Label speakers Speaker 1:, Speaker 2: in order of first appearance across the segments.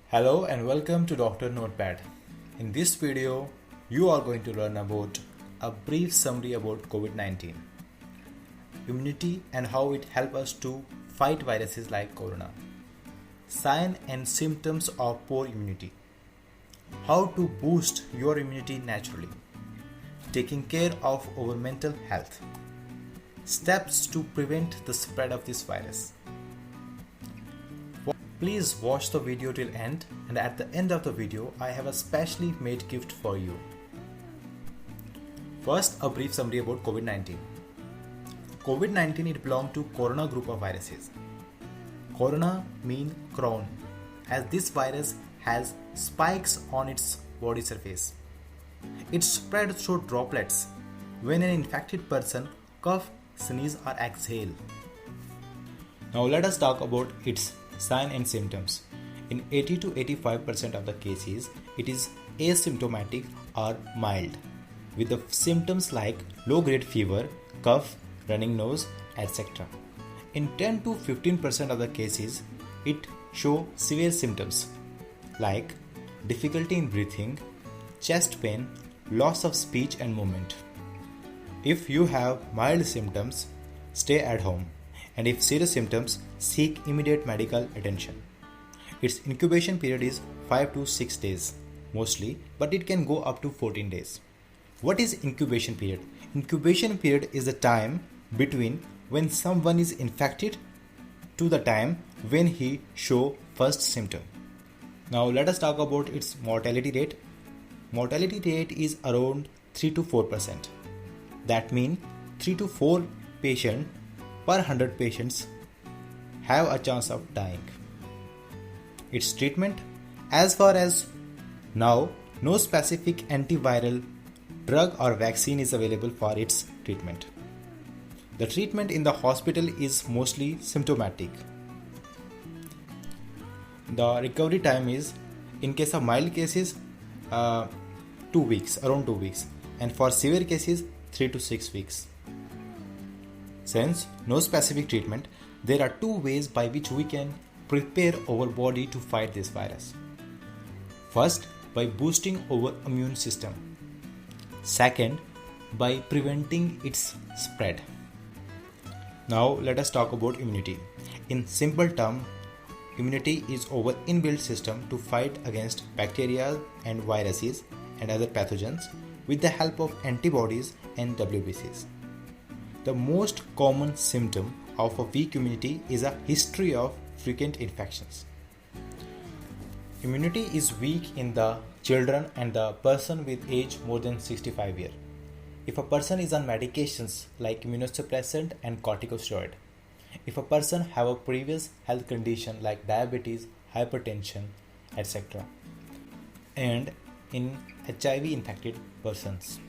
Speaker 1: Hello and welcome to Dr. Notepad. In this video, you are going to learn about a brief summary about COVID-19, immunity and how it helps us to fight viruses like corona, signs and symptoms of poor immunity, how to boost your immunity naturally, taking care of our mental health, steps to prevent the spread of this virus. Please watch the video till end, and at the end of the video I have a specially made gift for you. First, a brief summary about COVID-19. COVID-19 it belongs to corona group of viruses. Corona mean crown, as this virus has spikes on its body surface. It spreads through droplets when an infected person cough, sneeze or exhale. Now let us talk about its signs and symptoms. In 80 to 85% of the cases, it is asymptomatic or mild, with the symptoms like low-grade fever, cough, running nose, etc. In 10 to 15% of the cases, it shows severe symptoms like difficulty in breathing, chest pain, loss of speech and movement. If you have mild symptoms, stay at home. And if serious symptoms, seek immediate medical attention. Its incubation period is 5 to 6 days mostly, but it can go up to 14 days. What is incubation period? Incubation period is the time between when someone is infected to the time when he shows first symptom. Now let us talk about its mortality rate. Mortality rate is around 3 to 4%. That means 3 to 4 patients per 100 patients have a chance of dying. Its treatment, as far as now, no specific antiviral drug or vaccine is available for its treatment. The treatment in the hospital is mostly symptomatic. The recovery time is, in case of mild cases, 2 weeks, around 2 weeks, and for severe cases, 3 to 6 weeks. Since no specific treatment, there are two ways by which we can prepare our body to fight this virus. First, by boosting our immune system. Second, by preventing its spread. Now let us talk about immunity. In simple terms, immunity is our inbuilt system to fight against bacteria and viruses and other pathogens with the help of antibodies and WBCs. The most common symptom of a weak immunity is a history of frequent infections. Immunity is weak in the children and the person with age more than 65 years. If a person is on medications like immunosuppressant and corticosteroid, if a person have a previous health condition like diabetes, hypertension, etc., and in HIV infected persons.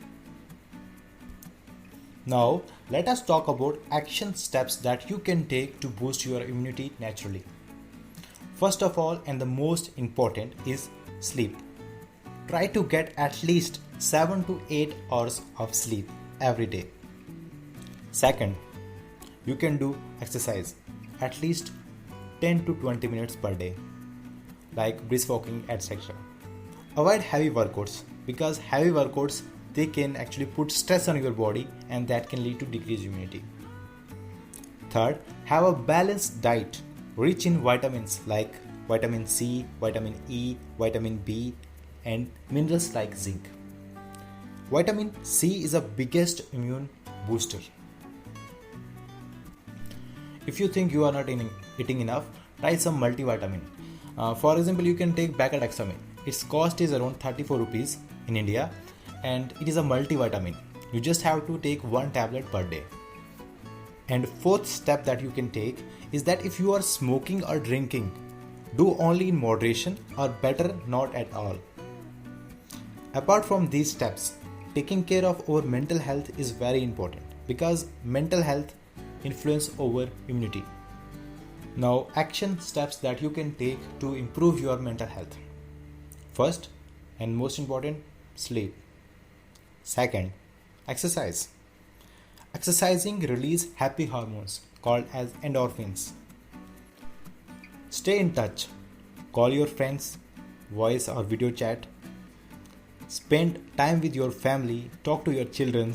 Speaker 1: Now, let us talk about action steps that you can take to boost your immunity naturally. First of all, and the most important, is sleep. Try to get at least 7 to 8 hours of sleep every day. Second, you can do exercise at least 10 to 20 minutes per day, like brisk walking, etc. Avoid heavy workouts, because heavy workouts they can actually put stress on your body and that can lead to decreased immunity. Third, have a balanced diet rich in vitamins like vitamin C, vitamin E, vitamin B and minerals like zinc. Vitamin C is the biggest immune booster. If you think you are not eating enough, try some multivitamin. For example, you can take Bacadexamine. Its cost is around 34 rupees in India and it is a multivitamin. You just have to take one tablet per day. And fourth step that you can take is that if you are smoking or drinking, do only in moderation or better not at all. Apart from these steps, taking care of our mental health is very important because mental health influence our immunity. Now, action steps that you can take to improve your mental health. First and most important, sleep. Second, exercise. Exercising release happy hormones called as endorphins. Stay in touch. Call your friends, voice or video chat. Spend time with your family, talk to your children,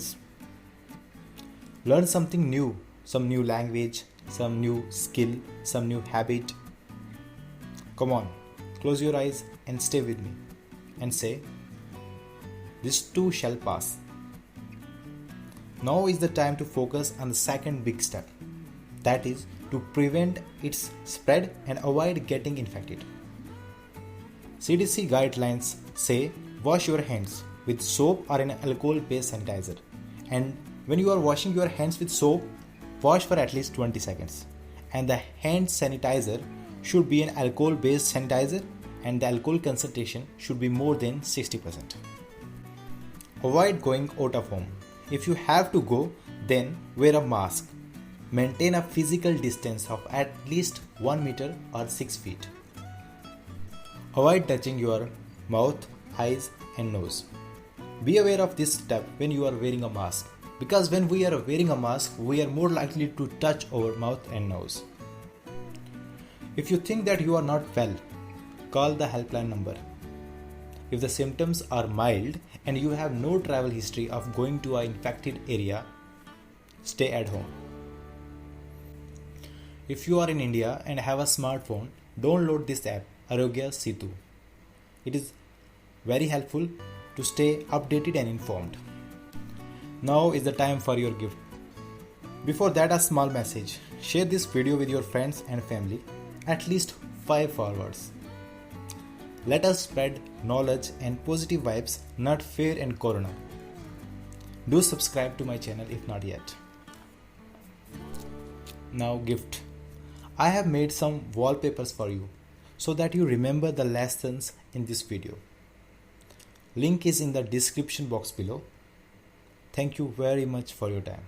Speaker 1: learn something new, some new language, some new skill, some new habit. Come on, close your eyes and stay with me and say, this too shall pass. Now is the time to focus on the second big step, that is to prevent its spread and avoid getting infected. CDC guidelines say wash your hands with soap or an alcohol-based sanitizer, and when you are washing your hands with soap, wash for at least 20 seconds. And the hand sanitizer should be an alcohol-based sanitizer, and the alcohol concentration should be more than 60%. Avoid going out of home. If you have to go, then wear a mask. Maintain a physical distance of at least 1 meter or 6 feet. Avoid touching your mouth, eyes and nose. Be aware of this step when you are wearing a mask, because when we are wearing a mask, we are more likely to touch our mouth and nose. If you think that you are not well, call the helpline number. If the symptoms are mild and you have no travel history of going to an infected area, stay at home. If you are in India and have a smartphone, download this app, Arogya Setu. It is very helpful to stay updated and informed. Now is the time for your gift. Before that, a small message. Share this video with your friends and family, at least 5 forwards. Let us spread knowledge and positive vibes, not fear and corona. Do subscribe to my channel if not yet. Now gift. I have made some wallpapers for you so that you remember the lessons in this video. Link is in the description box below. Thank you very much for your time.